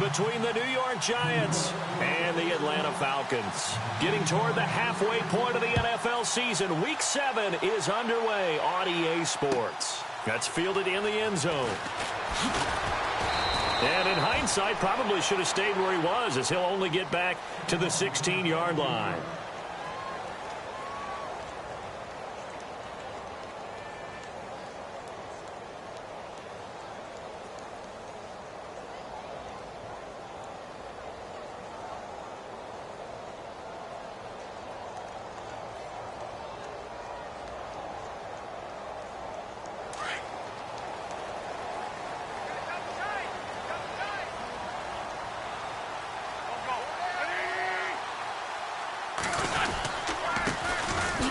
between the New York Giants and the Atlanta Falcons. Getting toward the halfway point of the NFL season, Week 7 is underway on EA Sports. That's fielded in the end zone. And in hindsight, probably should have stayed where he was, as he'll only get back to the 16-yard line.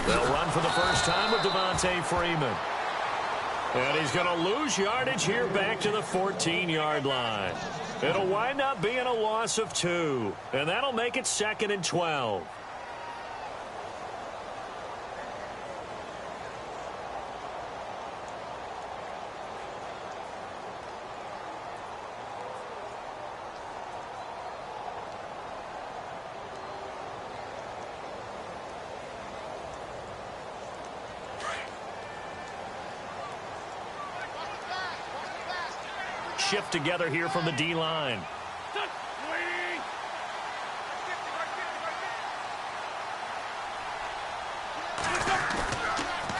They'll run for the first time with Devontae Freeman. And he's going to lose yardage here back to the 14-yard line. It'll wind up being a loss of 2. And that'll make it 2nd and 12. Shift together here from the D-line.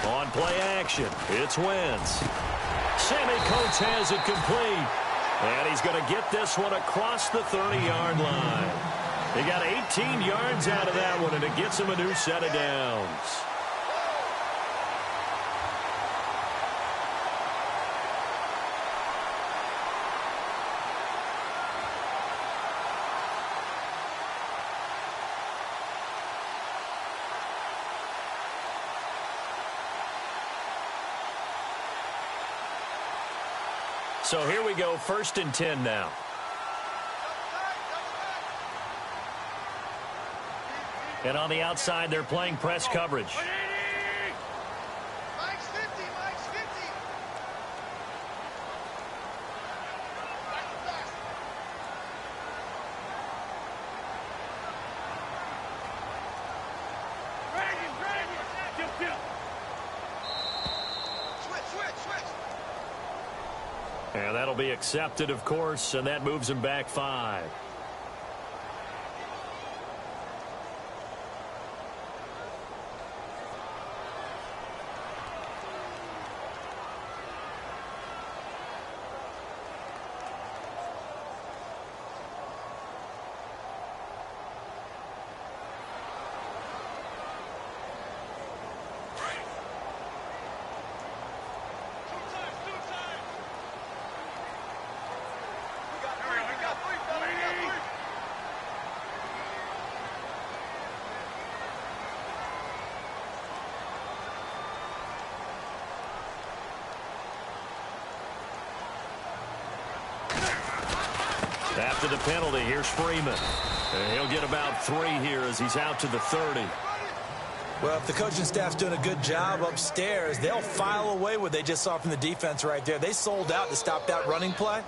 On play action, it's Wentz. Sammy Coates has it complete. And he's going to get this one across the 30-yard line. He got 18 yards out of that one, and it gets him a new set of downs. So here we go, 1st and 10 now. And on the outside, they're playing press coverage. And that'll be accepted, of course, and that moves him back 5. After the penalty, here's Freeman. And he'll get about 3 here as he's out to the 30. Well, if the coaching staff's doing a good job upstairs, they'll file away what they just saw from the defense right there. They sold out to stop that running play.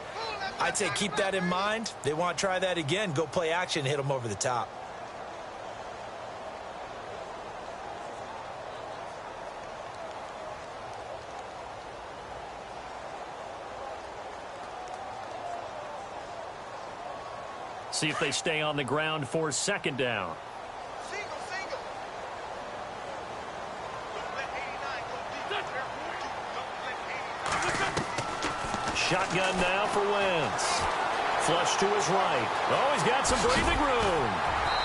I'd say keep that in mind. They want to try that again. Go play action and hit them over the top. See if they stay on the ground for 2nd down. Shotgun now for Wentz. Flush to his right. Oh, he's got some breathing room.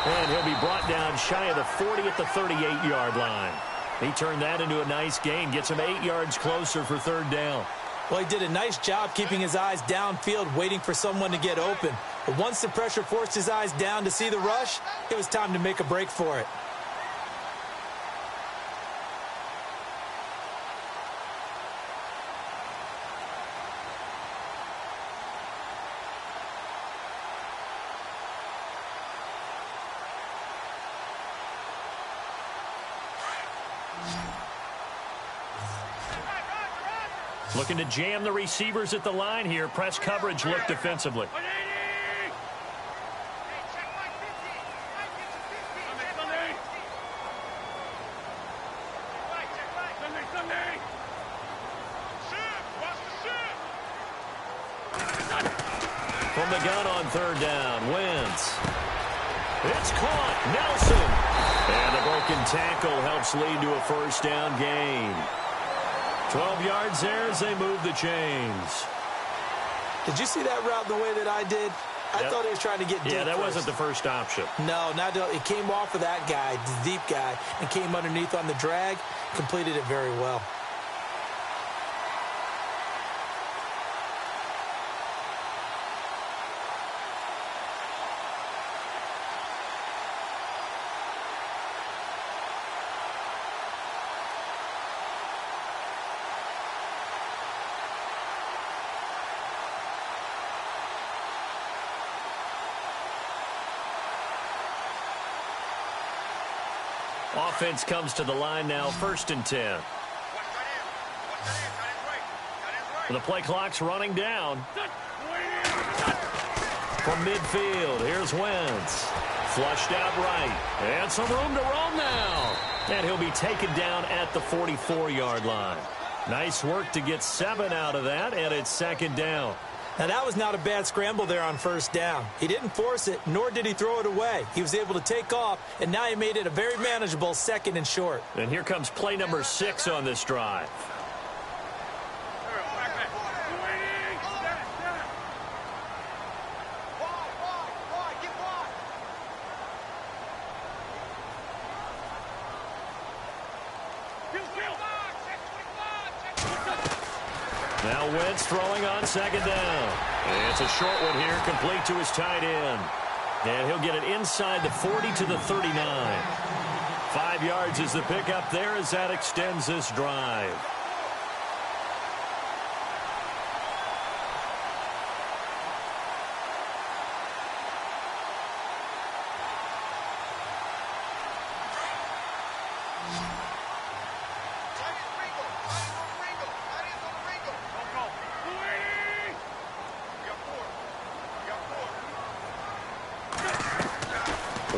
And he'll be brought down shy of the 40 at the 38-yard line. He turned that into a nice gain. Gets him 8 yards closer for 3rd down. Well, he did a nice job keeping his eyes downfield, waiting for someone to get open. But once the pressure forced his eyes down to see the rush, it was time to make a break for it. Looking to jam the receivers at the line here. Press coverage look defensively. From the gun on third down, Wentz. It's caught. Nelson. And the broken tackle helps lead to a first down gain. 12 yards there as they move the chains. Did you see that route the way that I did? I thought he was trying to get deep. Yeah, that first. wasn't the first option. No, it came off of that guy, the deep guy, and came underneath on the drag, completed it very well. Offense comes to the line now, 1st and 10. The play clock's running down. From midfield, here's Wentz. Flushed out right. And some room to roam now. And he'll be taken down at the 44-yard line. Nice work to get 7 out of that, and it's 2nd down. Now, that was not a bad scramble there on 1st down. He didn't force it, nor did he throw it away. He was able to take off, and now he made it a very manageable 2nd and short. And here comes play number 6 on this drive. Now Wentz throwing on 2nd down. And it's a short one here, complete to his tight end. And he'll get it inside the 40 to the 39. 5 yards is the pickup there as that extends this drive.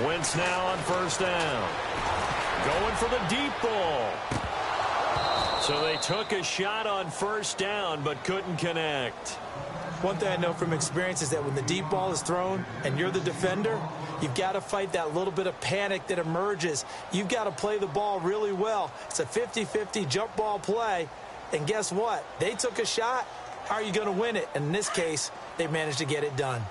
Wentz now on 1st down. Going for the deep ball. So they took a shot on 1st down but couldn't connect. One thing I know from experience is that when the deep ball is thrown and you're the defender, you've got to fight that little bit of panic that emerges. You've got to play the ball really well. It's a 50-50 jump ball play. And guess what? They took a shot. How are you going to win it? And in this case, they managed to get it done.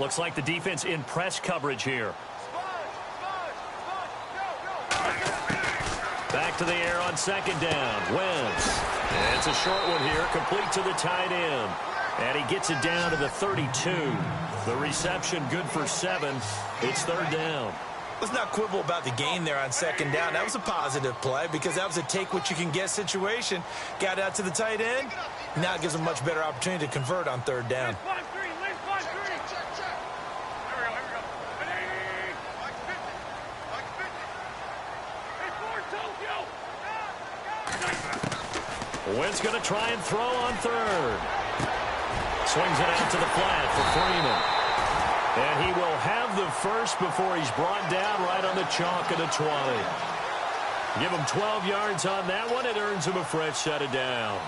Looks like the defense in press coverage here. Back to the air on 2nd down. Wentz. And it's a short one here, complete to the tight end. And he gets it down to the 32. The reception good for 7. It's 3rd down. Let's not quibble about the gain there on 2nd down. That was a positive play because that was a take-what-you-can-get situation. Got out to the tight end. Now it gives them a much better opportunity to convert on 3rd down. Wentz going to try and throw on 3rd. Swings it out to the flat for Freeman. And he will have the first before he's brought down right on the chalk of the 20. Give him 12 yards on that one. It earns him a fresh set of downs.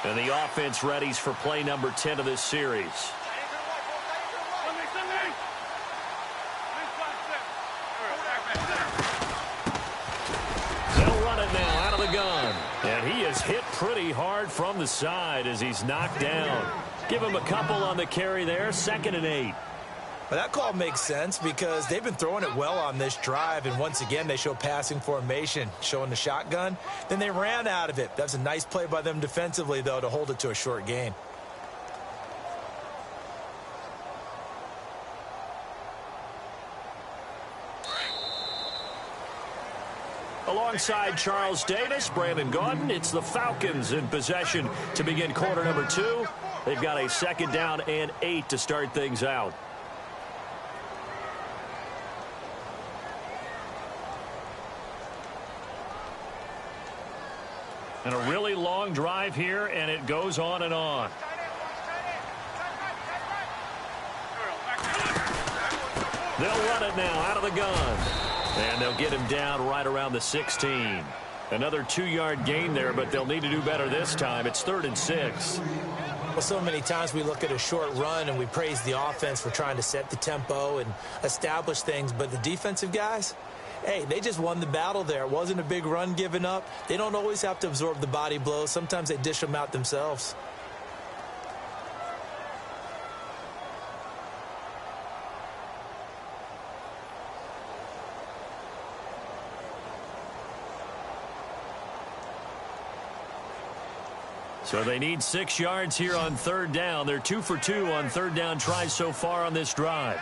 And the offense readies for play number 10 of this series. They'll run it now out of the gun. And he is hit pretty hard from the side as he's knocked down. Give him a couple on the carry there. 2nd and 8. Well, that call makes sense because they've been throwing it well on this drive, and once again they show passing formation, showing the shotgun. Then they ran out of it. That was a nice play by them defensively, though, to hold it to a short gain. Alongside Charles Davis, Brandon Gaudin, it's the Falcons in possession to begin quarter number 2. They've got a 2nd down and 8 to start things out. And a really long drive here, and it goes on and on. They'll run it now out of the gun. And they'll get him down right around the 16. Another 2-yard gain there, but they'll need to do better this time. It's 3rd and 6. Well, so many times we look at a short run and we praise the offense for trying to set the tempo and establish things. But the defensive guys, hey, they just won the battle there. It wasn't a big run given up. They don't always have to absorb the body blows. Sometimes they dish them out themselves. So they need 6 yards here on 3rd down. They're 2 for 2 on 3rd down tries so far on this drive.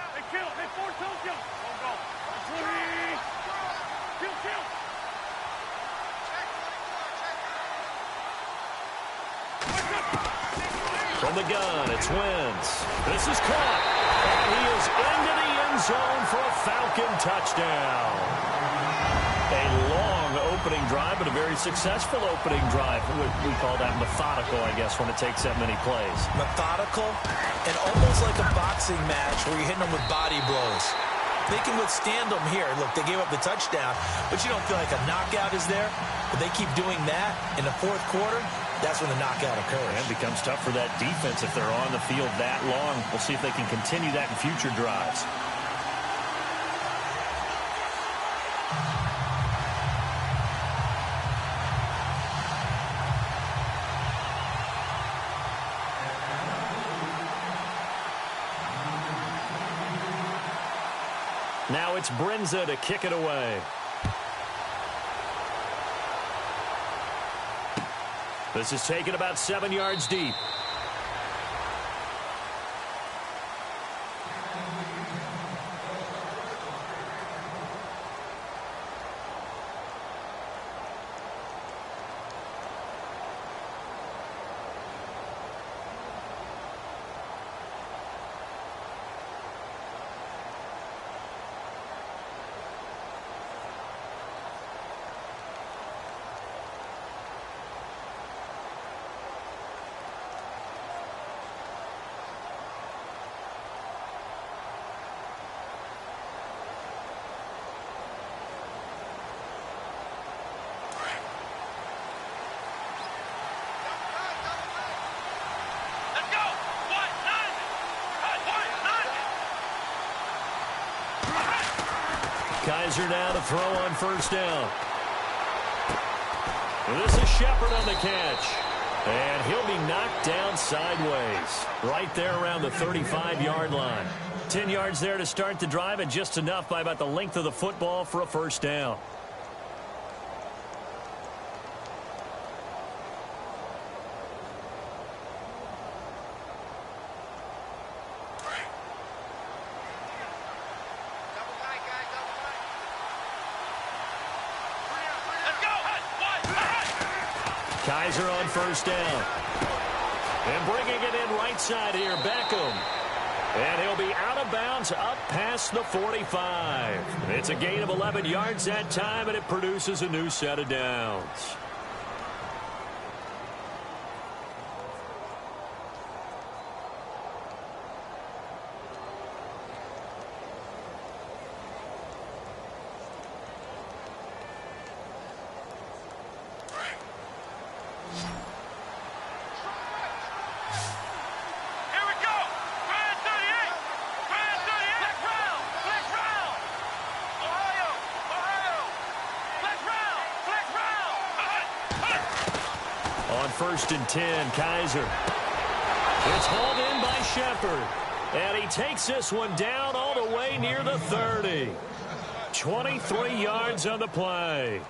From the gun, it's Wentz. This is caught. And he is into the end zone for a Falcon touchdown. A long opening drive, but a very successful opening drive. We call that methodical, I guess, when it takes that many plays. Methodical and almost like a boxing match where you're hitting them with body blows. They can withstand them here. Look, they gave up the touchdown, but you don't feel like a knockout is there. But they keep doing that in the 4th quarter. That's when the knockout occurs. And it becomes tough for that defense if they're on the field that long. We'll see if they can continue that in future drives. Now it's Brinza to kick it away. This is taken about 7 yards deep. Kaiser now to throw on 1st down. This is Shepard on the catch. And he'll be knocked down sideways. Right there around the 35-yard line. 10 yards there to start the drive, and just enough by about the length of the football for a 1st down. Kaiser on 1st down. And bringing it in right side here, Beckham. And he'll be out of bounds up past the 45. It's a gain of 11 yards that time, and it produces a new set of downs. On 1st and 10, Kaiser. It's hauled in by Shepard. And he takes this one down all the way near the 30. 23 yards on the play.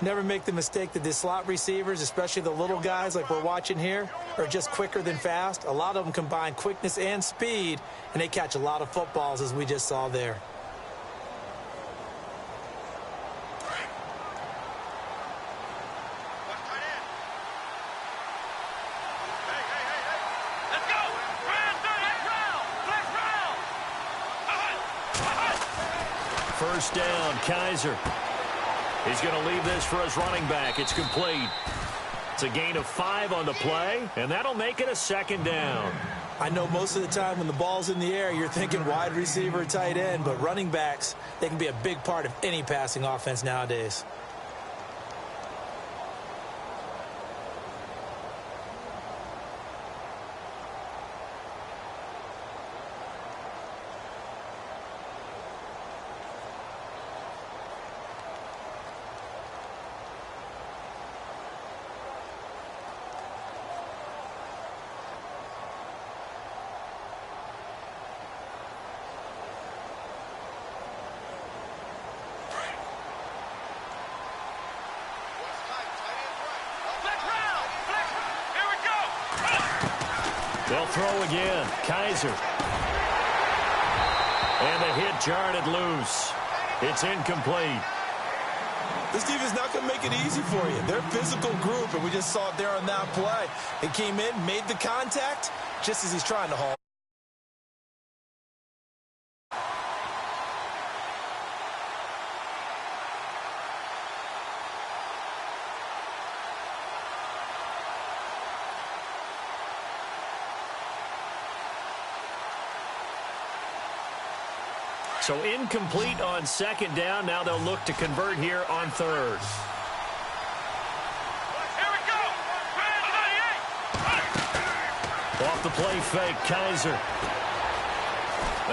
Never make the mistake that the slot receivers, especially the little guys like we're watching here, are just quicker than fast. A lot of them combine quickness and speed, and they catch a lot of footballs, as we just saw there. First down, Kaiser. He's going to leave this for his running back. It's complete. It's a gain of 5 on the play, and that'll make it a second down. I know most of the time when the ball's in the air, you're thinking wide receiver, tight end, but running backs, they can be a big part of any passing offense nowadays. They'll throw again. Kaiser. And the hit jarred it loose. It's incomplete. This defense is not going to make it easy for you. They're a physical group, and we just saw it there on that play. He came in, made the contact, just as he's trying to haul. So incomplete on second down. Now they'll look to convert here on third. Here we go. Off the play fake, Kaiser.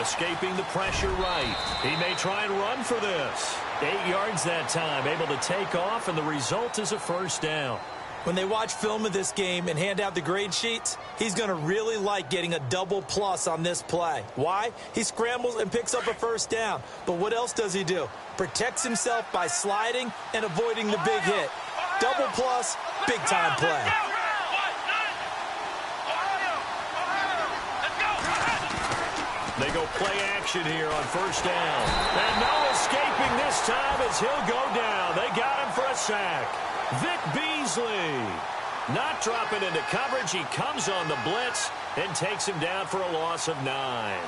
Escaping the pressure right. He may try and run for this. 8 yards that time, able to take off, and the result is a first down. When they watch film of this game and hand out the grade sheets, he's going to really like getting a double plus on this play. Why? He scrambles and picks up a first down. But what else does he do? Protects himself by sliding and avoiding the big hit. Double plus, big-time play. They go play action here on first down. And no escaping this time as he'll go down. They got him for a sack. Vic Beasley not dropping into coverage. He comes on the blitz and takes him down for a loss of 9.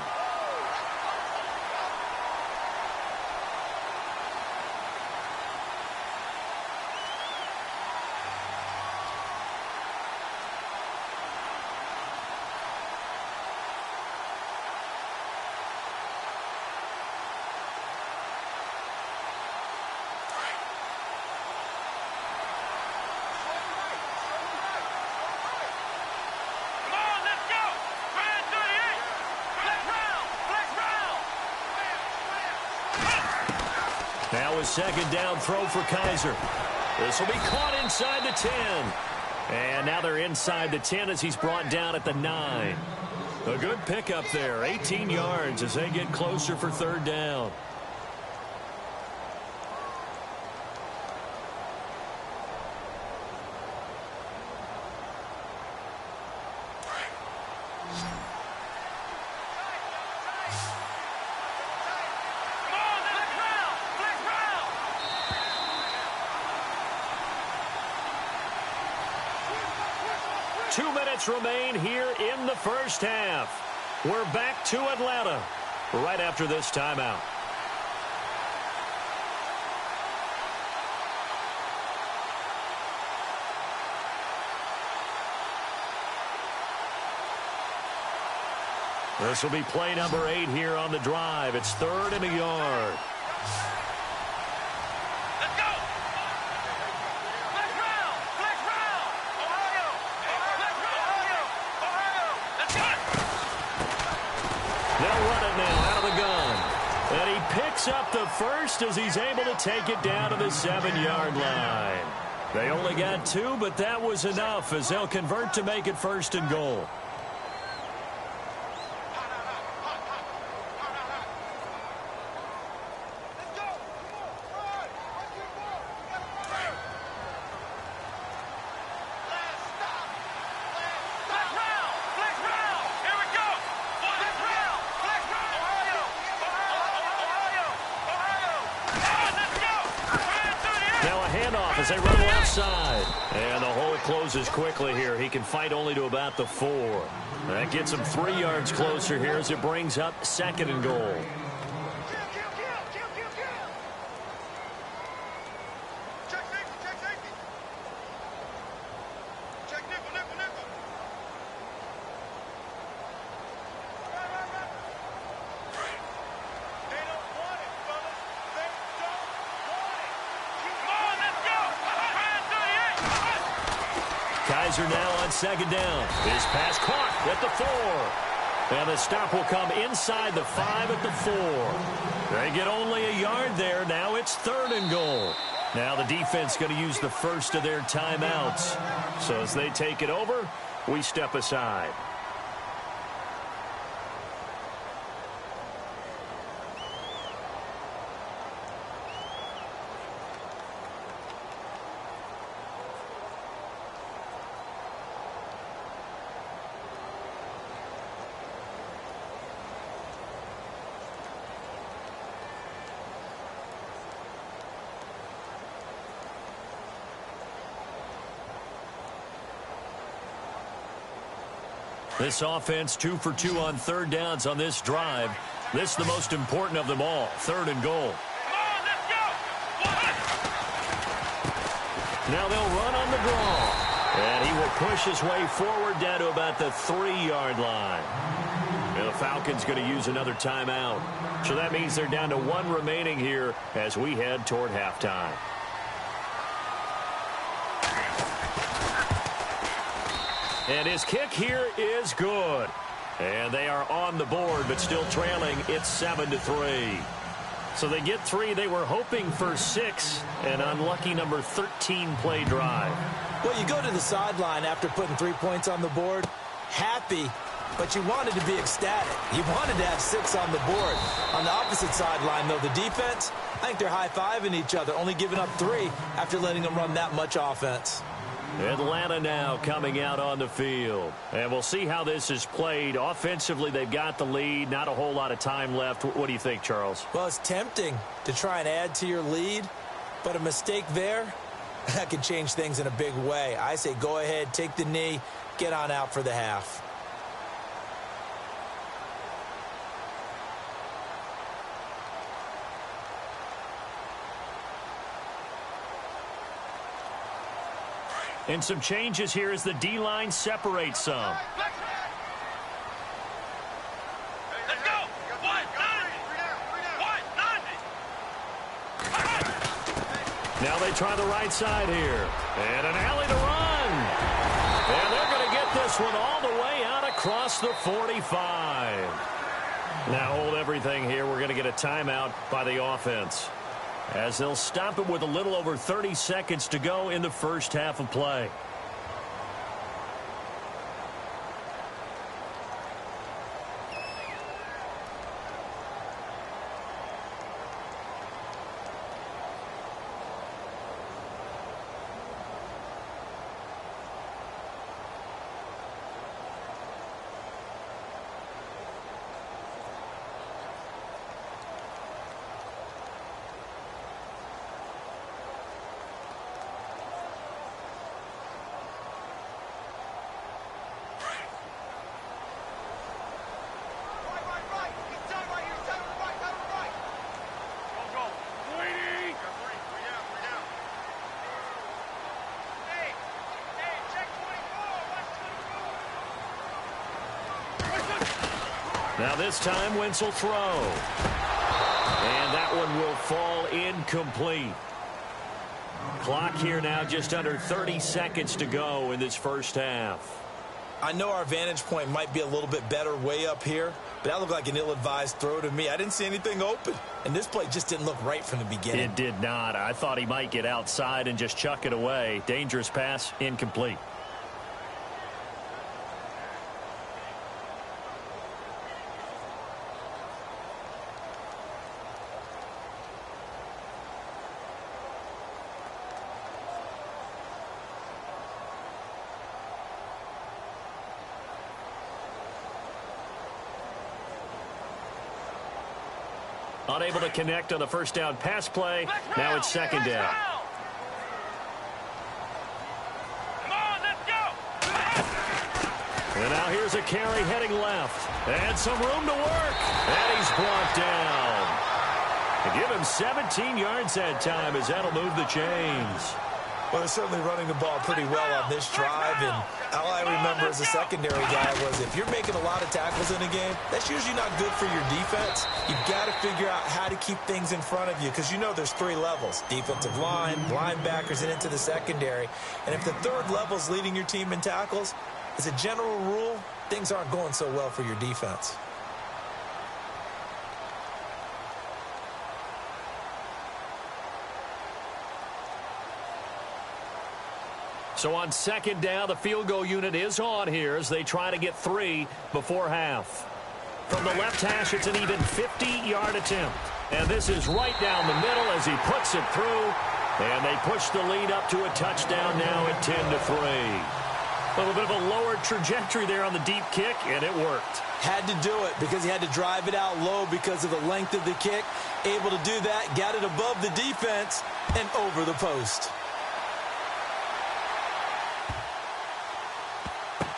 Now a second down throw for Kaiser. This will be caught inside the 10. And now they're inside the 10 as he's brought down at the 9. A good pickup there. 18 yards as they get closer for third down. Remain here in the first half. We're back to Atlanta right after this timeout. This will be play number 8 here on the drive. It's 3rd and a yard. Up the first as he's able to take it down to the 7-yard line. They only got 2, but that was enough as they'll convert to make it 1st and goal. As they run left side. And the hole closes quickly here. He can fight only to about the 4. That gets him 3 yards closer here as it brings up 2nd and goal. equalizer now on second down. His pass caught at the 4. And the stop will come inside the 5 at the 4. They get only a yard there. Now it's 3rd and goal. Now the defense going to use the first of their timeouts. So as they take it over, we step aside. This offense 2 for 2 on 3rd downs on this drive. This is the most important of them all, 3rd and goal. Now they'll run on the draw. And he will push his way forward down to about the 3-yard line. And the Falcons going to use another timeout. So that means they're down to 1 remaining here as we head toward halftime. And his kick here is good. And they are on the board, but still trailing. It's 7-3. So they get 3. They were hoping for 6. An unlucky number 13 play drive. Well, you go to the sideline after putting 3 points on the board, happy, but you wanted to be ecstatic. You wanted to have 6 on the board. On the opposite sideline, though, the defense, I think they're high-fiving each other, only giving up 3 after letting them run that much offense. Atlanta now coming out on the field. And we'll see how this is played. Offensively, they've got the lead. Not a whole lot of time left. What do you think, Charles? Well, it's tempting to try and add to your lead, but a mistake there, that could change things in a big way. I say go ahead, take the knee, get on out for the half. And some changes here as the D-line separates some. Let's go! Now they try the right side here. And an alley to run. And they're going to get this one all the way out across the 45. Now hold everything here. We're going to get a timeout by the offense, as they'll stop it with a little over 30 seconds to go in the first half of play. Now this time, Wentz will throw. And that one will fall incomplete. Clock here now just under 30 seconds to go in this first half. I know our vantage point might be a little bit better way up here, but that looked like an ill-advised throw to me. I didn't see anything open, and this play just didn't look right from the beginning. It did not. I thought he might get outside and just chuck it away. Dangerous pass, incomplete. Unable to connect on the first down pass play. Now it's second down. Come on, let's go! And now here's a carry heading left. And some room to work. And he's brought down. And give him 17 yards that time as that'll move the chains. Well, they're certainly running the ball pretty well on this drive, and all I remember as a secondary guy was if you're making a lot of tackles in a game, that's usually not good for your defense. You've got to figure out how to keep things in front of you because you know there's 3 levels, defensive line, linebackers, and into the secondary. And if the 3rd level is leading your team in tackles, as a general rule, things aren't going so well for your defense. So on 2nd down, the field goal unit is on here as they try to get 3 before half. From the left hash, it's an even 50-yard attempt. And this is right down the middle as he puts it through. And they push the lead up to a touchdown now at 10-3. A little bit of a lower trajectory there on the deep kick, and it worked. Had to do it because he had to drive it out low because of the length of the kick. Able to do that, got it above the defense and over the post.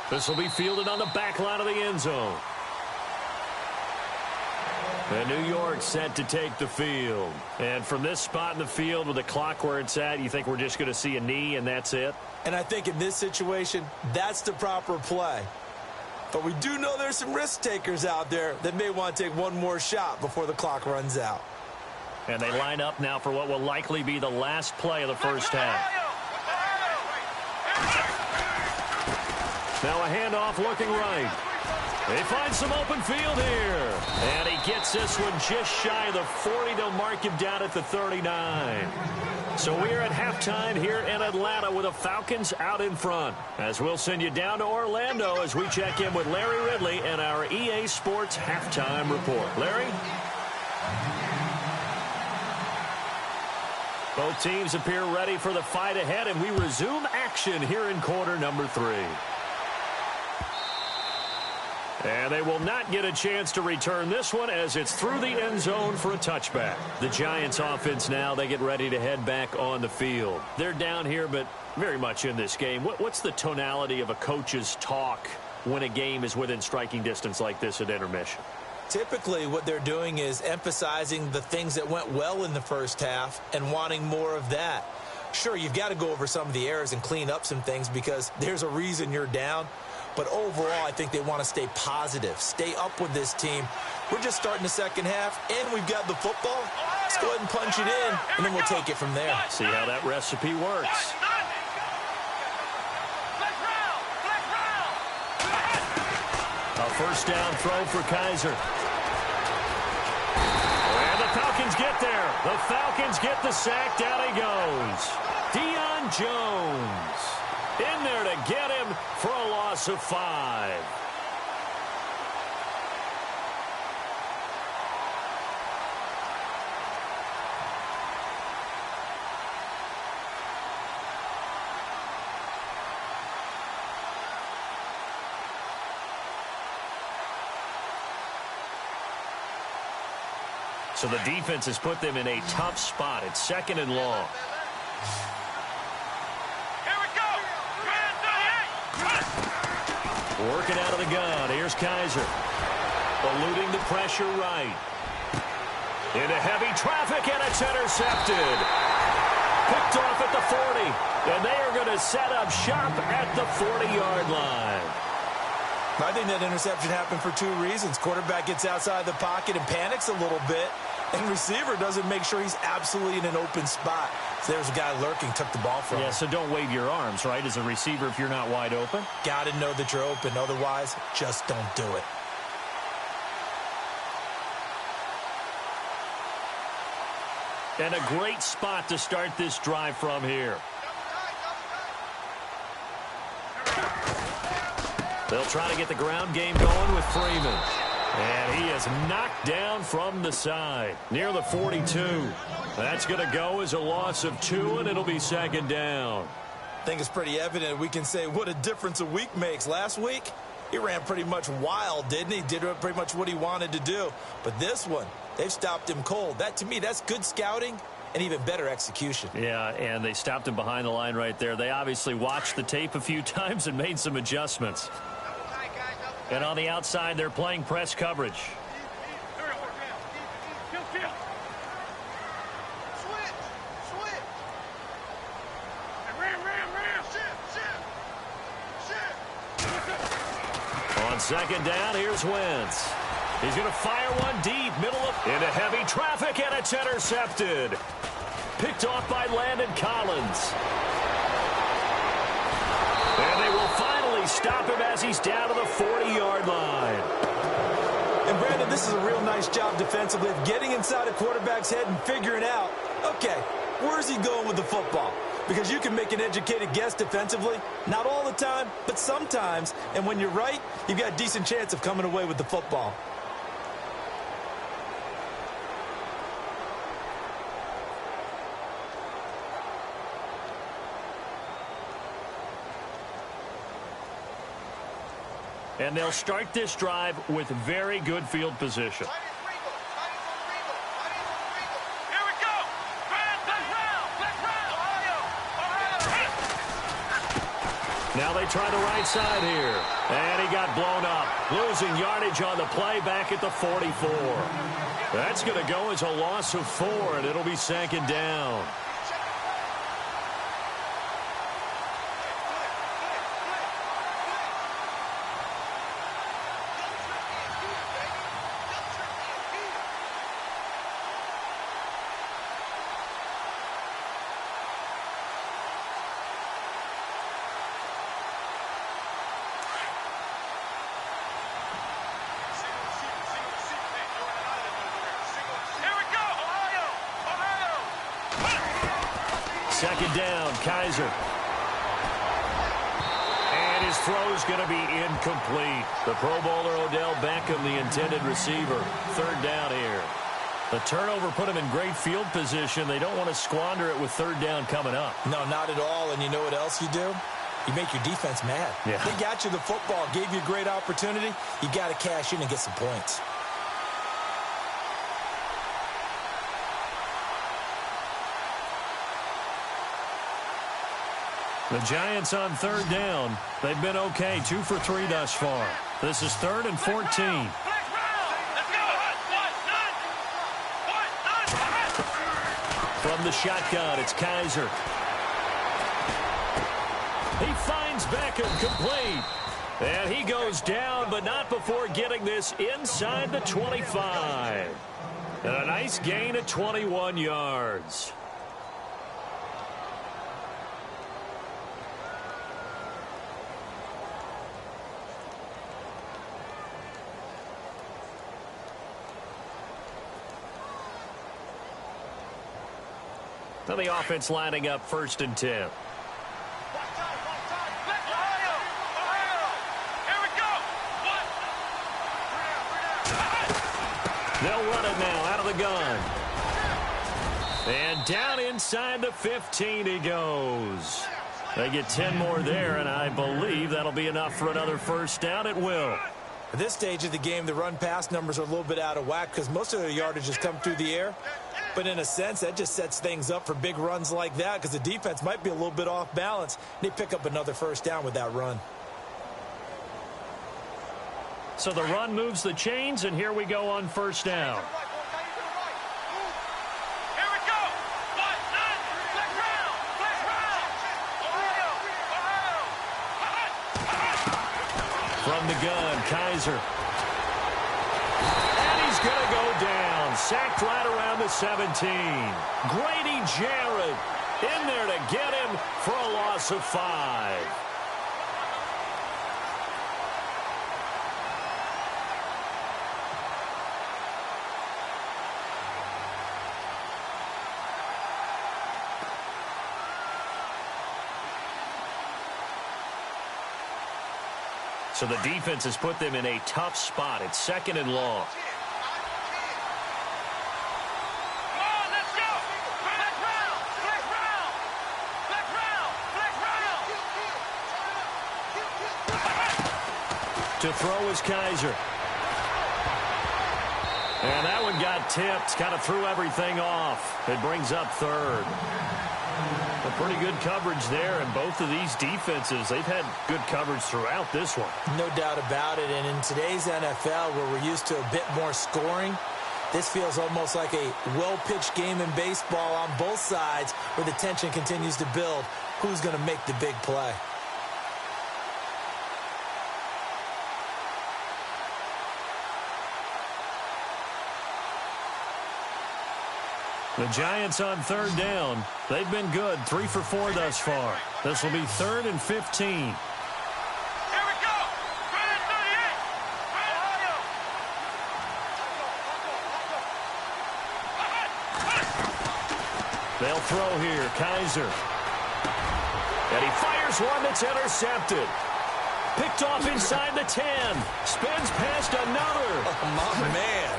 This will be fielded on the back line of the end zone. And New York set to take the field. And from this spot in the field with the clock where it's at, you think we're just going to see a knee and that's it? And I think in this situation, that's the proper play. But we do know there's some risk takers out there that may want to take one more shot before the clock runs out. And they line up now for what will likely be the last play of the first half. Now a handoff looking right. They find some open field here. And he gets this one just shy of the 40. They'll mark him down at the 39. So we're at halftime here in Atlanta with the Falcons out in front. As we'll send you down to Orlando as we check in with Larry Ridley and our EA Sports halftime report. Larry? Both teams appear ready for the fight ahead, and we resume action here in quarter number 3. And they will not get a chance to return this one as it's through the end zone for a touchback. The Giants offense now, they get ready to head back on the field. They're down here, but very much in this game. What's the tonality of a coach's talk when a game is within striking distance like this at intermission? Typically, what they're doing is emphasizing the things that went well in the first half and wanting more of that. Sure, you've got to go over some of the errors and clean up some things because there's a reason you're down. But overall, I think they want to stay positive, stay up with this team. We're just starting the second half, and we've got the football. Let's go ahead and punch it in, and then we'll take it from there. See how that recipe works. A first down throw for Kaiser. And the Falcons get there. The Falcons get the sack. Down he goes. Deion Jones in there to get him for a loss of 5. So the defense has put them in a tough spot. It's 2nd and long. Working out of the gun. Here's Kaiser. Eluding the pressure right. Into heavy traffic, and it's intercepted. Picked off at the 40. And they are going to set up shop at the 40-yard line. I think that interception happened for 2 reasons. Quarterback gets outside the pocket and panics a little bit. And receiver doesn't make sure he's absolutely in an open spot. So there's a guy lurking, took the ball from him. Yeah, so don't wave your arms, right, as a receiver if you're not wide open. Got to know that you're open. Otherwise, just don't do it. And a great spot to start this drive from here. They'll try to get the ground game going with Freeman. And he is knocked down from the side, near the 42. That's going to go as a loss of 2, and it'll be 2nd down. I think it's pretty evident. We can say what a difference a week makes. Last week, he ran pretty much wild, didn't he? Did pretty much what he wanted to do. But this one, they've stopped him cold. That, to me, that's good scouting and even better execution. Yeah, and they stopped him behind the line right there. They obviously watched the tape a few times and made some adjustments. And on the outside, they're playing press coverage. second down, here's Wentz. He's going to fire one deep, middle of into heavy traffic, and it's intercepted. Picked off by Landon Collins. And they will finally stop him as he's down to the 40-yard line. And, Brandon, this is a real nice job defensively of getting inside a quarterback's head and figuring out, okay, where's he going with the football? Because you can make an educated guess defensively. Not all the time, but sometimes. And when you're right, you've got a decent chance of coming away with the football. And they'll start this drive with very good field position. Now they try the right side here. And he got blown up. Losing yardage on the play back at the 44. That's going to go as a loss of 4, and it'll be second down. Second down, Kaiser. And his throw is going to be incomplete. The Pro Bowler Odell Beckham, the intended receiver. Third down here. The turnover put him in great field position. They don't want to squander it with third down coming up. No, not at all. And you know what else you do? You make your defense mad. Yeah. They got you the football, gave you a great opportunity. You got to cash in and get some points. The Giants on third down. They've been okay, 2 for 3 thus far. This is 3rd and 14. From the shotgun, it's Kaiser. He finds Beckham complete. And he goes down, but not before getting this inside the 25. And a nice gain of 21 yards. Now the offense lining up 1st and 10. They'll run it now out of the gun. And down inside the 15 he goes. They get 10 more there, and I believe that'll be enough for another first down. It will. At this stage of the game, the run-pass numbers are a little bit out of whack because most of their yardage has come through the air. But in a sense, that just sets things up for big runs like that because the defense might be a little bit off balance. They pick up another first down with that run. So the run moves the chains, and here we go on first down. From the gun, Kaiser. And he's going to go down. Sacked right around the 17. Grady Jarrett in there to get him for a loss of 5. So the defense has put them in a tough spot. It's 2nd and long. To throw is Kaiser. And that one got tipped. Kind of threw everything off. It brings up 3rd. A pretty good coverage there, and both of these defenses, they've had good coverage throughout this one. No doubt about it, and in today's NFL, where we're used to a bit more scoring, this feels almost like a well-pitched game in baseball on both sides where the tension continues to build. Who's going to make the big play? The Giants on third down. They've been good, 3 for 4 thus far. This will be 3rd and 15. Here we go. 38. They'll throw here. Kaiser. And he fires one that's intercepted. Picked off inside the 10. Spins past another. Oh, my man.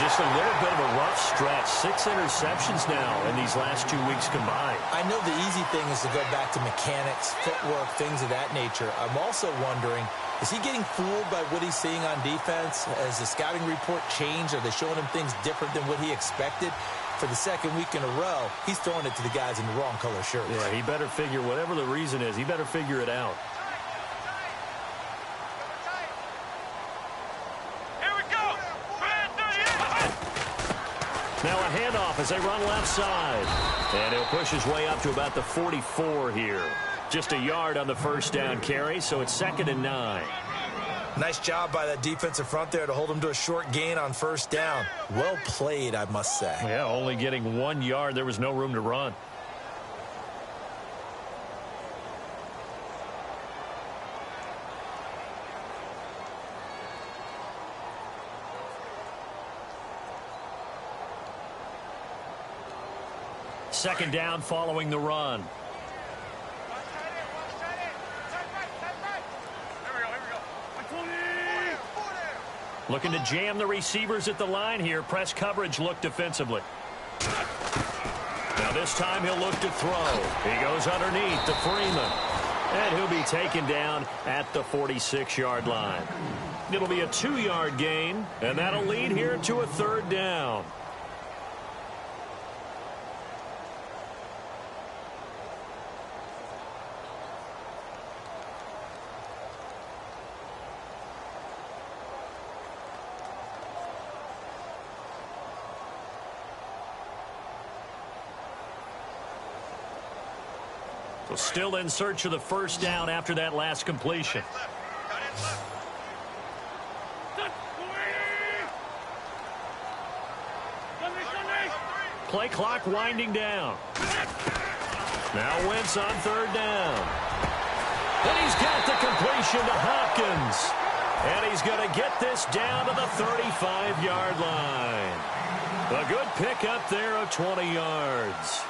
Just a little bit of a rough stretch. 6 interceptions now in these last 2 weeks combined. I know the easy thing is to go back to mechanics, footwork, things of that nature. I'm also wondering, is he getting fooled by what he's seeing on defense? Has the scouting report changed? Are they showing him things different than what he expected? For the second week in a row, he's throwing it to the guys in the wrong color shirts. Yeah, he better figure, whatever the reason is, he better figure it out. Here we go. 38. Now a handoff as they run left side. And he'll push his way up to about the 44 here. Just a yard on the first down carry, so it's 2nd and 9. Nice job by that defensive front there to hold him to a short gain on first down. Well played, I must say. Yeah, only getting 1 yard. There was no room to run. Second down following the run. Looking to jam the receivers at the line here. Press coverage look defensively. Now this time he'll look to throw. He goes underneath to Freeman. And he'll be taken down at the 46-yard line. It'll be a 2-yard gain, and that'll lead here to a 3rd down. So still in search of the first down after that last completion. Play clock winding down. Now Wentz on 3rd down. And he's got the completion to Hopkins. And he's going to get this down to the 35-yard line. A good pickup there of 20 yards.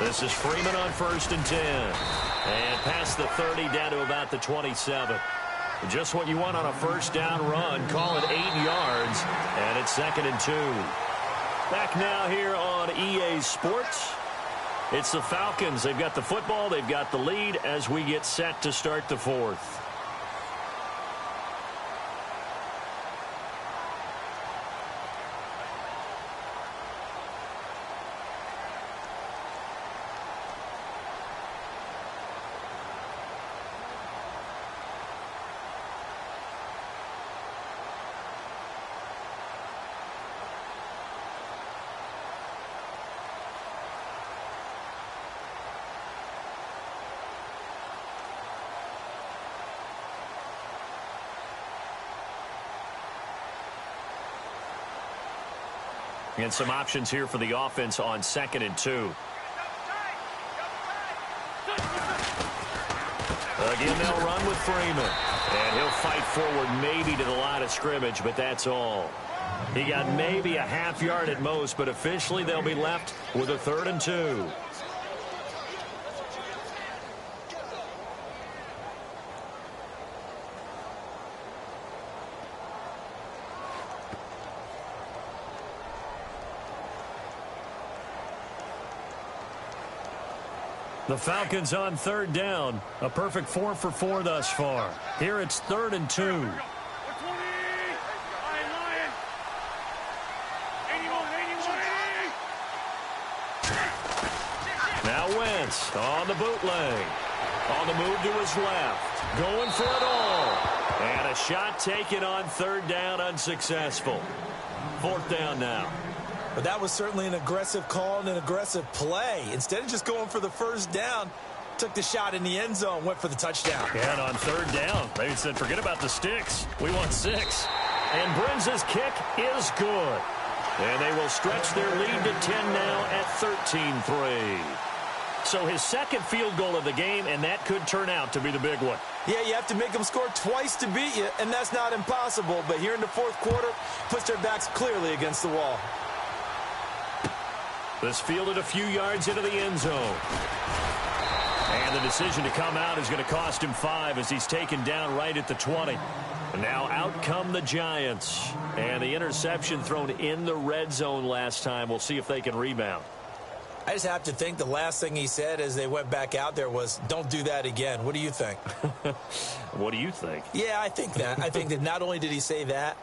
This is Freeman on 1st and 10. And past the 30 down to about the 27. Just what you want on a first down run. Call it 8 yards. And it's 2nd and 2. Back now here on EA Sports. It's the Falcons. They've got the football. They've got the lead as we get set to start the 4th. And some options here for the offense on 2nd and 2. Again, they'll run with Freeman. And he'll fight forward maybe to the line of scrimmage, but that's all. He got maybe a half yard at most, but officially they'll be left with a 3rd and 2. The Falcons on third down. A perfect 4 for 4 thus far. Here it's 3rd and 2. Now Wentz on the bootleg. On the move to his left. Going for it all. And a shot taken on 3rd down, unsuccessful. 4th down now. But that was certainly an aggressive call and an aggressive play. Instead of just going for the 1st down, took the shot in the end zone, went for the touchdown. And on 3rd down, they said, forget about the sticks. We want 6. And Brinz's kick is good. And they will stretch their lead to 10 now at 13-3. So his 2nd field goal of the game, and that could turn out to be the big one. Yeah, you have to make them score twice to beat you, and that's not impossible. But here in the 4th quarter, puts their backs clearly against the wall. This fielded a few yards into the end zone. And the decision to come out is going to cost him 5 as he's taken down right at the 20. And now out come the Giants. And the interception thrown in the red zone last time. We'll see if they can rebound. I just have to think the last thing he said as they went back out there was, don't do that again. What do you think? What do you think? Yeah, I think that. I think that not only did he say that,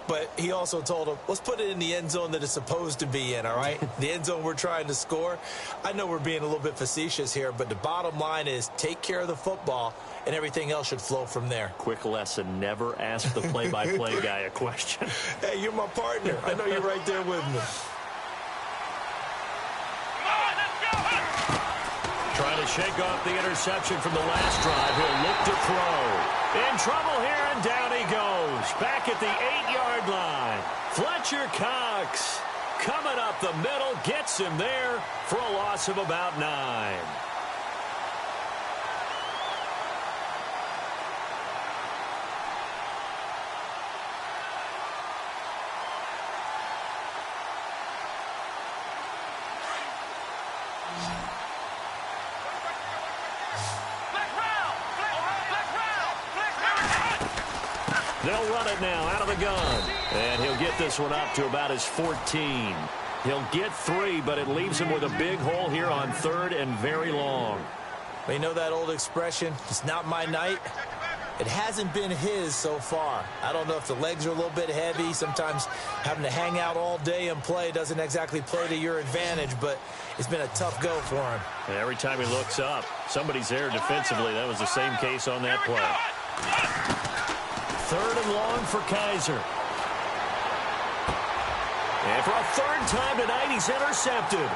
but he also told him, let's put it in the end zone that it's supposed to be in, all right? The end zone we're trying to score. I know we're being a little bit facetious here, but the bottom line is take care of the football, and everything else should flow from there. Quick lesson, never ask the play-by-play guy a question. Hey, you're my partner. I know you're right there with me. Trying to shake off the interception from the last drive. He'll look to throw. In trouble here, and down he goes. Back at the 8-yard line. Fletcher Cox coming up the middle. Gets him there for a loss of about 9. They'll run it now out of the gun. And he'll get this one up to about his 14. He'll get 3, but it leaves him with a big hole here on 3rd and very long. You know that old expression, it's not my night? It hasn't been his so far. I don't know if the legs are a little bit heavy. Sometimes having to hang out all day and play doesn't exactly play to your advantage, but it's been a tough go for him. And every time he looks up, somebody's there defensively. That was the same case on that play. 3rd and long for Kaiser. And for a 3rd time tonight, he's intercepted.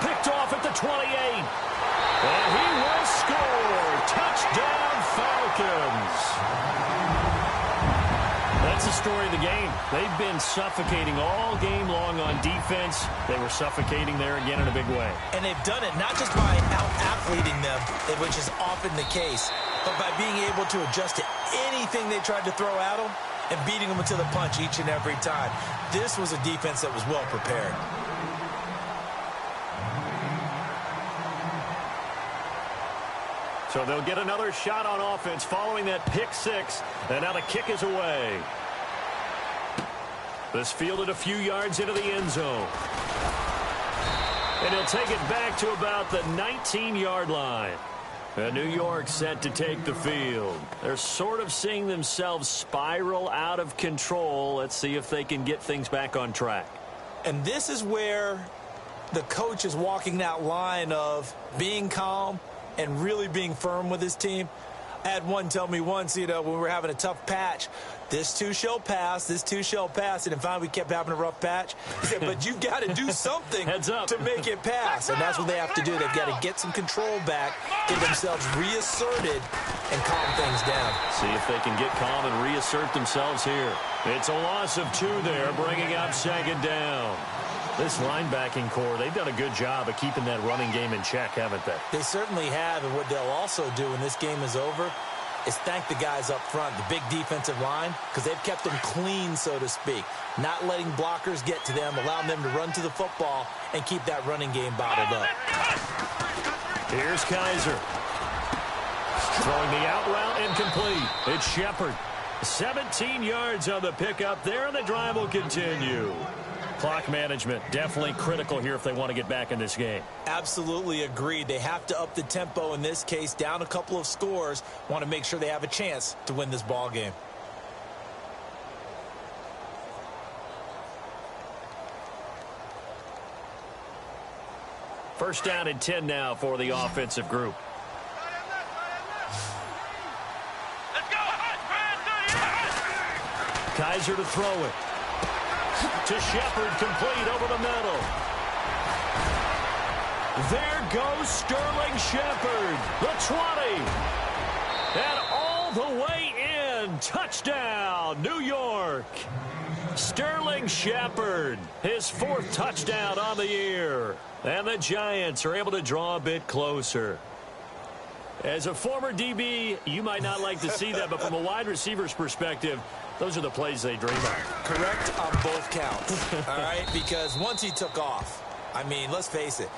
Picked off at the 28. And he will score. Touchdown, Falcons. That's the story of the game. They've been suffocating all game long on defense. They were suffocating there again in a big way. And they've done it not just by out-athleting them, which is often the case, but by being able to adjust to anything they tried to throw at them and beating them to the punch each and every time. This was a defense that was well prepared. So they'll get another shot on offense following that pick 6. And now the kick is away. This fielded a few yards into the end zone. And he'll take it back to about the 19-yard line. And New York set to take the field. They're sort of seeing themselves spiral out of control. Let's see if they can get things back on track. And this is where the coach is walking that line of being calm and really being firm with his team. I had one tell me once, when we were having a tough patch, this too shall pass, this too shall pass. And finally we kept having a rough patch. He said, but you've got to do something to make it pass. And that's what they have to do. They've got to get some control back, get themselves reasserted, and calm things down. See if they can get calm and reassert themselves here. It's a loss of 2 there, bringing up 2nd down. This linebacking core, they've done a good job of keeping that running game in check, haven't they? They certainly have, and what they'll also do when this game is over is thank the guys up front, the big defensive line, because they've kept them clean, so to speak. Not letting blockers get to them, allowing them to run to the football and keep that running game bottled up. Here's Kaiser. Throwing the out route incomplete. It's Shepard. 17 yards on the pickup there, and the drive will continue. Clock management, definitely critical here if they want to get back in this game. Absolutely agreed. They have to up the tempo in this case, down a couple of scores. Want to make sure they have a chance to win this ball game. First down and 10 now for the offensive group. Let's go. Kaiser to throw it. To Shepard, complete over the middle. There goes Sterling Shepard, the 20. And all the way in. Touchdown, New York. Sterling Shepard, his 4th touchdown on the year. And the Giants are able to draw a bit closer. As a former DB, you might not like to see that, but from a wide receiver's perspective, those are the plays they dream of. Correct on both counts, all right? Because once he took off, I mean, let's face it,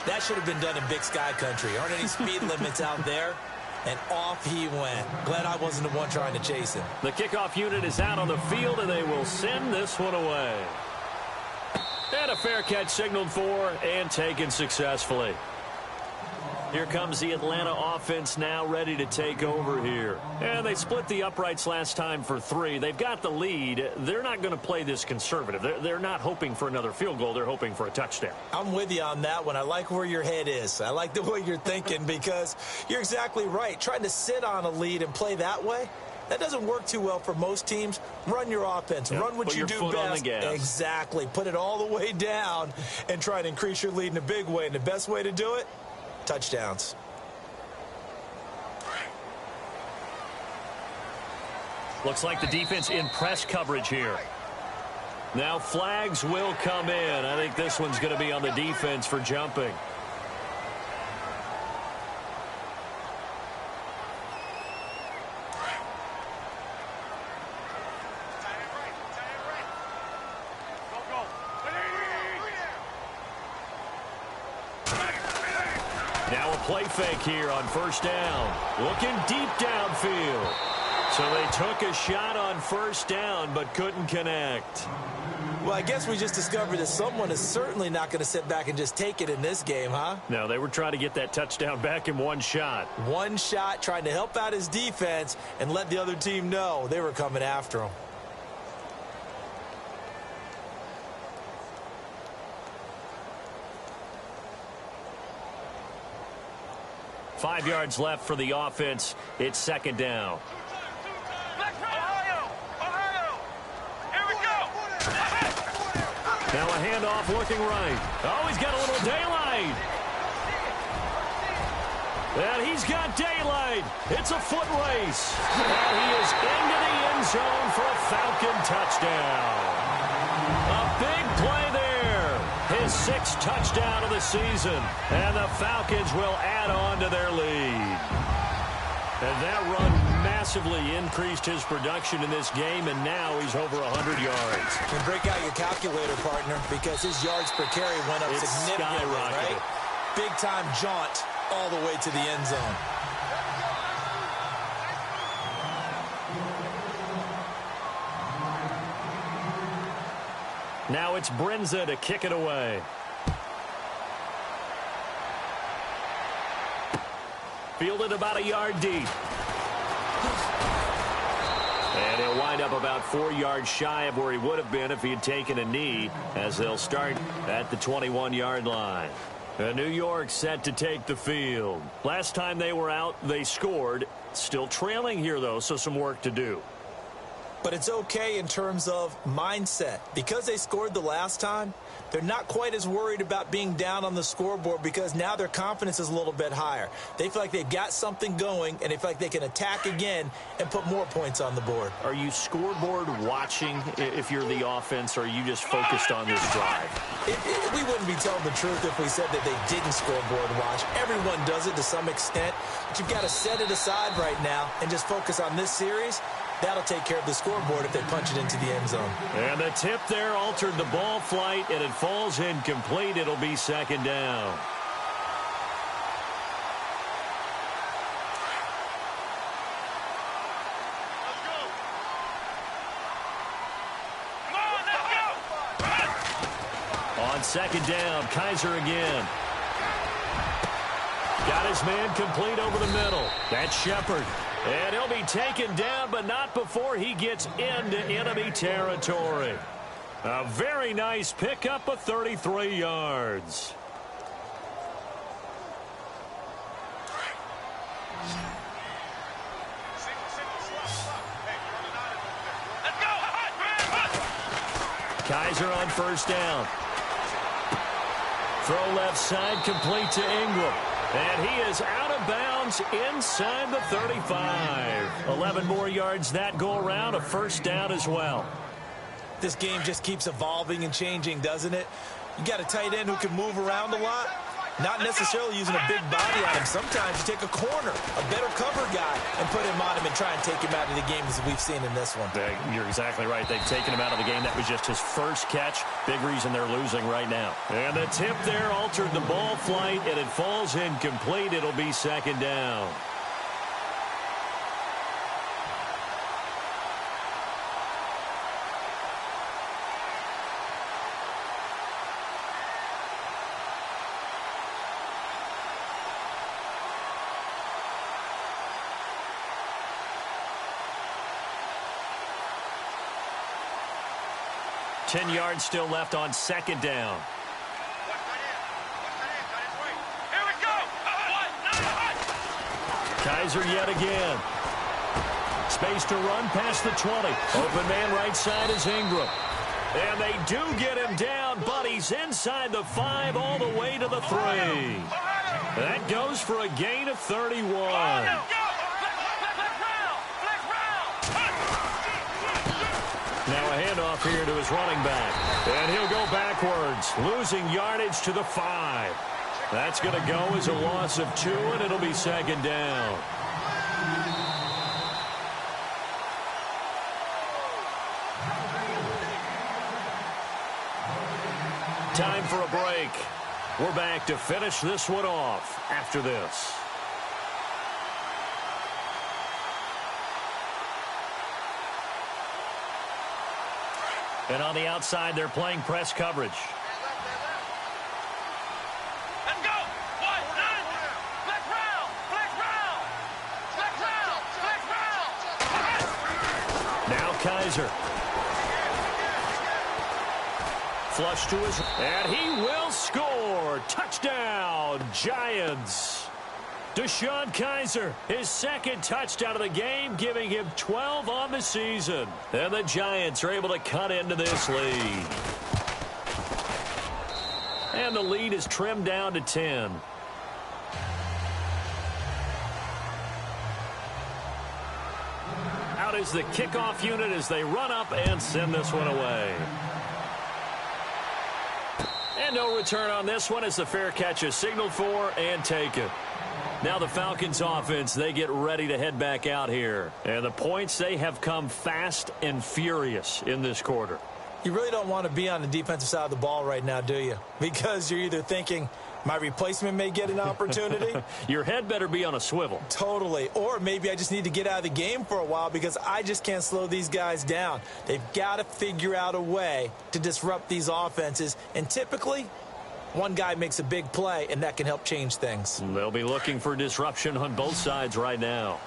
that should have been done in Big Sky Country. Aren't any speed limits out there? And off he went. Glad I wasn't the one trying to chase him. The kickoff unit is out on the field, and they will send this one away. And a fair catch signaled for and taken successfully. Here comes the Atlanta offense now ready to take over here. And they split the uprights last time for 3. They've got the lead. They're not going to play this conservative. They're not hoping for another field goal. They're hoping for a touchdown. I'm with you on that one. I like where your head is. I like the way you're thinking because you're exactly right. Trying to sit on a lead and play that way, that doesn't work too well for most teams. Run your offense. Run what you do best. Exactly. Put it all the way down and try to increase your lead in a big way. And the best way to do it, touchdowns. Looks like the defense in press coverage here. Now flags will come in. I think this one's going to be on the defense for jumping. Now a play fake here on first down. Looking deep downfield. So they took a shot on first down but couldn't connect. Well, I guess we just discovered that someone is certainly not going to sit back and just take it in this game, huh? No, they were trying to get that touchdown back in one shot. One shot, trying to help out his defense and let the other team know they were coming after him. Five yards left for the offense. It's second down. Here we go. Now a handoff looking right. Oh, he's got a little daylight. And he's got daylight. It's a foot race. And he is into the end zone for a Falcon touchdown. A big play there. His 6th touchdown of the season. And the Falcons will add on to their lead. And that run massively increased his production in this game, and now he's over 100 yards. And break out your calculator, partner, because his yards per carry went up significantly, right? Big-time jaunt all the way to the end zone. Now it's Brinza to kick it away. Fielded about a yard deep. And he'll wind up about 4 yards shy of where he would have been if he had taken a knee, as they'll start at the 21-yard line. New York set to take the field. Last time they were out, they scored. Still trailing here, though, so some work to do. But it's okay in terms of mindset. Because they scored the last time, they're not quite as worried about being down on the scoreboard because now their confidence is a little bit higher. They feel like they've got something going, and they feel like they can attack again and put more points on the board. Are you scoreboard watching if you're the offense, or are you just focused on this drive? We wouldn't be telling the truth if we said that they didn't scoreboard watch. Everyone does it to some extent, but you've got to set it aside right now and just focus on this series. That'll take care of the scoreboard if they punch it into the end zone. And the tip there altered the ball flight, and it falls incomplete. It'll be second down. Come on, let's go. On second down, Kaiser again. Got his man complete over the middle. That's Shepard. And he'll be taken down, but not before he gets into enemy territory. A very nice pickup of 33 yards. Kaiser on first down. Throw left side, complete to Ingram. And he is out of bounds inside the 35. 11 more yards that go around, a first down as well. This game just keeps evolving and changing, doesn't it? You got a tight end who can move around a lot. Not necessarily using a big body on him. Sometimes you take a corner, a better cover guy, and put him on him and try and take him out of the game as we've seen in this one. You're exactly right. They've taken him out of the game. That was just his first catch. Big reason they're losing right now. And the tip there altered the ball flight, and it falls incomplete. It'll be second down. Ten yards still left on second down. Here we go. Kaiser yet again. Space to run past the 20. Open man right side is Ingram. And they do get him down, but he's inside the 5 all the way to the 3. That goes for a gain of 31. Now a handoff here to his running back. And he'll go backwards, losing yardage to the 5. That's going to go as a loss of 2, and it'll be second down. Time for a break. We're back to finish this one off after this. And on the outside, they're playing press coverage. Let's go. One, nine. Flex round. Flex round. Flex round. Flex round. Now Kaiser. Flush to his, and he will score. Touchdown, Giants. DeShone Kaiser, his second touchdown of the game, giving him 12 on the season. And the Giants are able to cut into this lead. And the lead is trimmed down to 10. Out is the kickoff unit as they run up and send this one away. And no return on this one as the fair catch is signaled for and taken. Now the Falcons offense, they get ready to head back out here. And the points, they have come fast and furious in this quarter. You really don't want to be on the defensive side of the ball right now, do you? Because you're either thinking, my replacement may get an opportunity. Your head better be on a swivel. Totally. Or maybe I just need to get out of the game for a while because I just can't slow these guys down. They've got to figure out a way to disrupt these offenses. And typically, one guy makes a big play, and that can help change things. They'll be looking for disruption on both sides right now.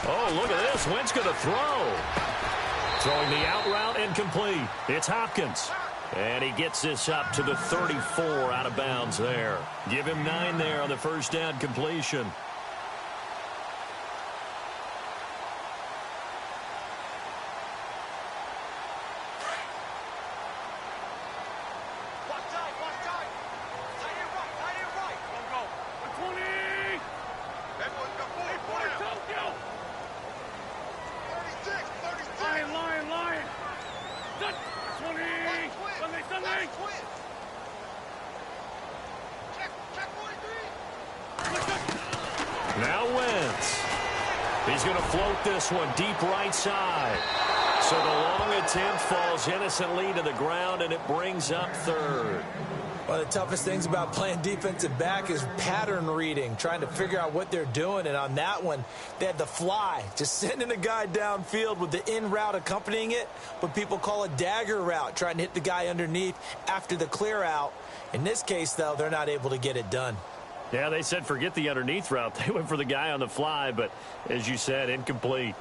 Oh, look at this. Wentz going to throw. Throwing the out route incomplete. It's Hopkins. And he gets this up to the 34 out of bounds there. Give him 9 there on the first down completion. Now Wentz. He's going to float this one deep right side. So the long attempt falls innocently to the ground, and it brings up third. One of the toughest things about playing defensive back is pattern reading, trying to figure out what they're doing. And on that one, they had the fly, just sending a guy downfield with the in route accompanying it, what people call a dagger route, trying to hit the guy underneath after the clear out. In this case, though, they're not able to get it done. Yeah, they said forget the underneath route. They went for the guy on the fly, but as you said, incomplete.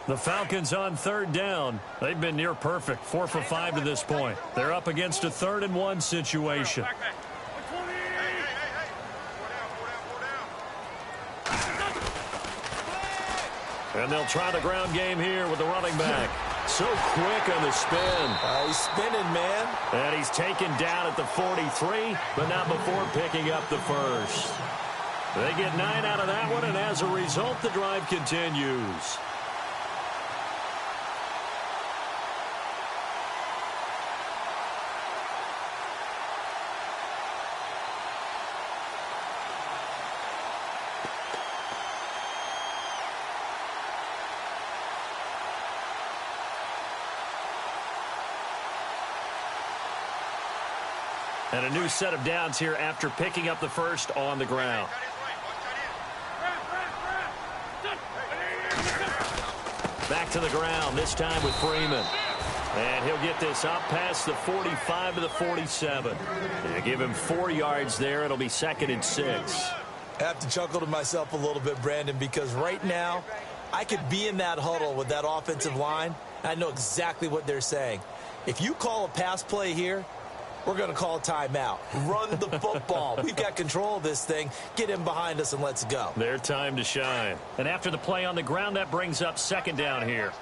The Falcons on third down. They've been near perfect, 4 for 5 to this point. They're up against a 3rd and 1 situation. And they'll try the ground game here with the running back. So quick on the spin. He's spinning, man. And he's taken down at the 43, but not before picking up the first. They get 9 out of that one, and as a result, the drive continues. And a new set of downs here after picking up the first on the ground. Back to the ground, this time with Freeman. And he'll get this up past the 45 to the 47. And give him 4 yards there. It'll be 2nd and 6. I have to chuckle to myself a little bit, Brandon, because right now I could be in that huddle with that offensive line. And I know exactly what they're saying. If you call a pass play here, we're going to call a timeout. Run the football. We've got control of this thing. Get him behind us and let's go. Their time to shine. And after the play on the ground, that brings up 2nd down here.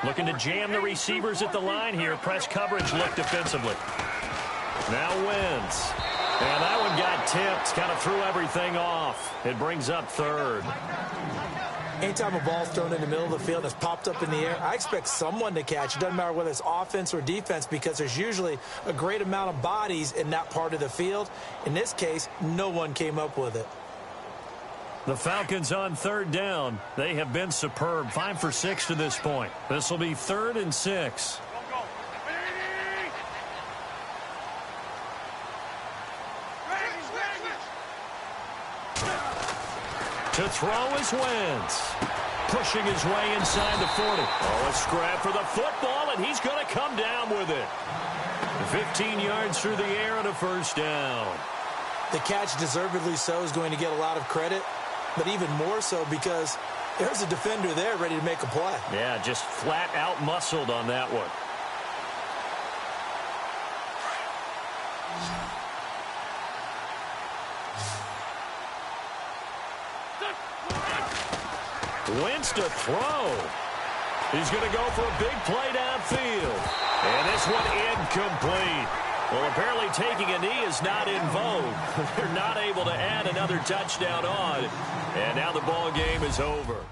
Looking to jam the receivers at the line here. Press coverage look defensively. Now Wentz. And that one got tipped. Kind of threw everything off. It brings up 3rd. Anytime a ball's thrown in the middle of the field and it's popped up in the air, I expect someone to catch. It doesn't matter whether it's offense or defense because there's usually a great amount of bodies in that part of the field. In this case, no one came up with it. The Falcons on 3rd down. They have been superb. 5 for 6 to this point. This will be 3rd and 6. To throw is Wentz. Pushing his way inside the 40. Oh, a scrap for the football, and he's going to come down with it. 15 yards through the air and a 1st down. The catch, deservedly so, is going to get a lot of credit, but even more so because there's a defender there ready to make a play. Yeah, just flat out muscled on that one. Wentz to throw. He's going to go for a big play downfield. And this one incomplete. Well, apparently taking a knee is not in vogue. They're not able to add another touchdown on. And now the ball game is over.